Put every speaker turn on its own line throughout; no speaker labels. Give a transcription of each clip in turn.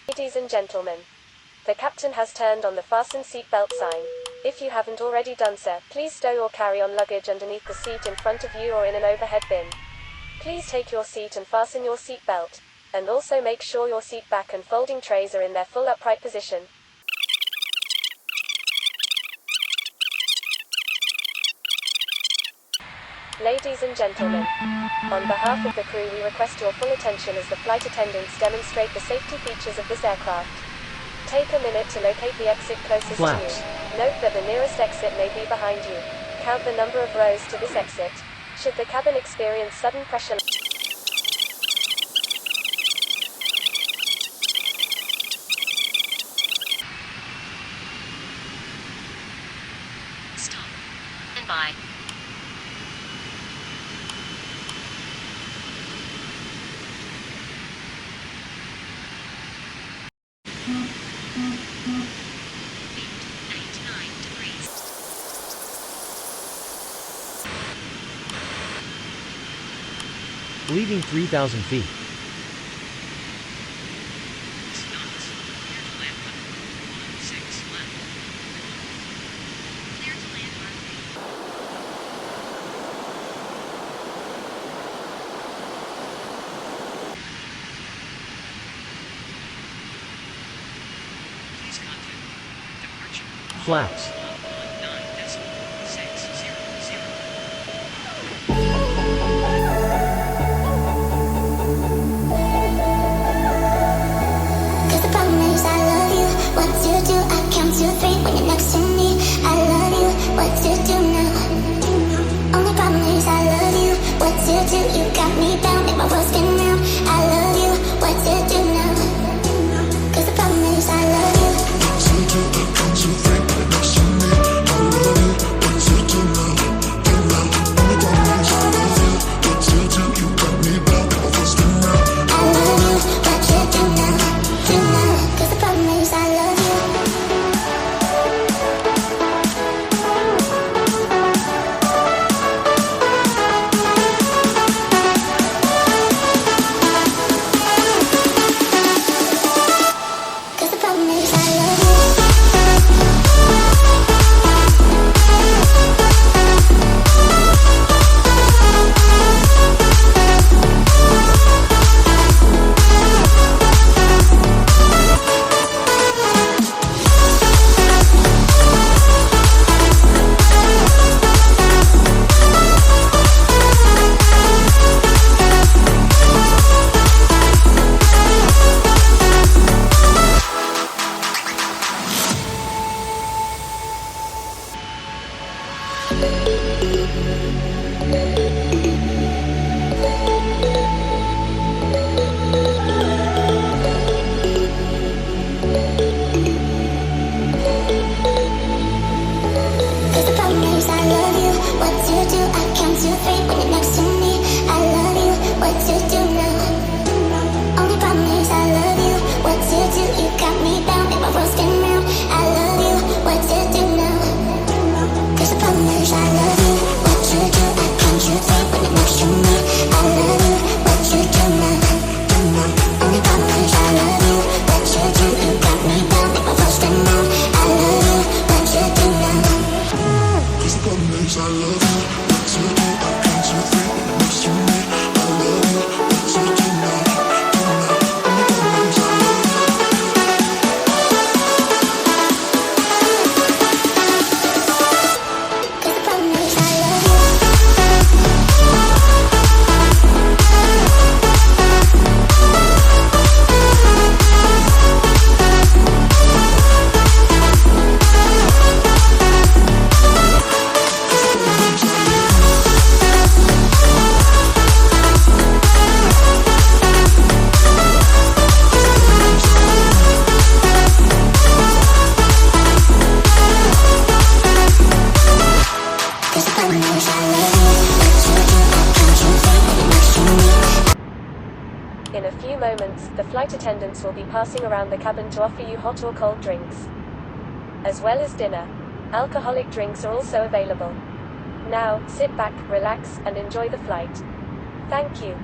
Ladies and gentlemen, the captain has turned on the fasten seatbelt sign. If you haven't already done so, please stow or carry on luggage underneath the seat in front of you or in an overhead bin. Please take your seat and fasten your seatbelt. And also make sure your seat back and folding trays are in their full upright position. Ladies and gentlemen, on behalf of the crew we request your full attention as the flight attendants demonstrate the safety features of this aircraft. Take a minute to locate the exit closest to you. Note that the nearest exit may be behind you. Count the number of rows to this exit. Should the cabin experience sudden pressure
Stop. And by.
Leaving 3,000 feet. Flaps.
In a few moments, the flight attendants will be passing around the cabin to offer you hot or cold drinks, as well as dinner. Alcoholic drinks are also available. Now, sit back, relax, and enjoy the flight. Thank you.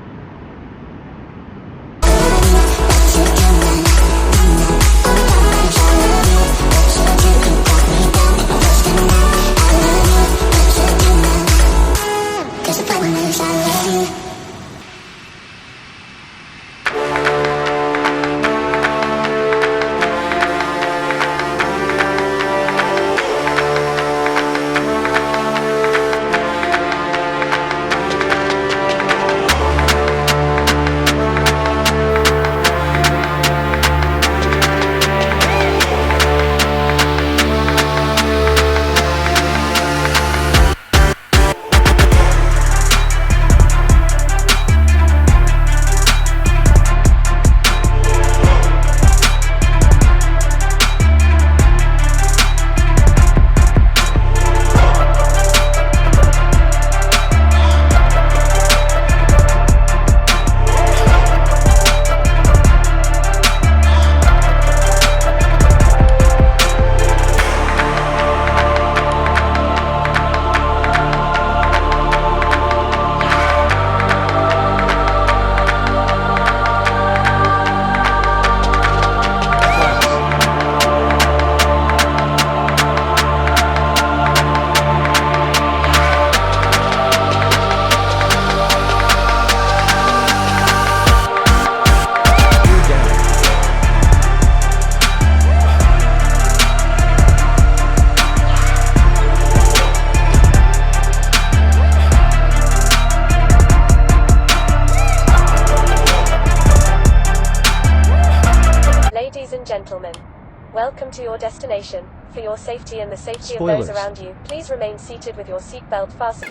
Welcome to your destination. For your safety and the safety
Spoilers.
of those around you, please remain seated with your seatbelt fastened.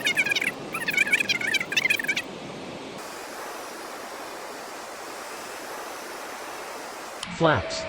Flaps.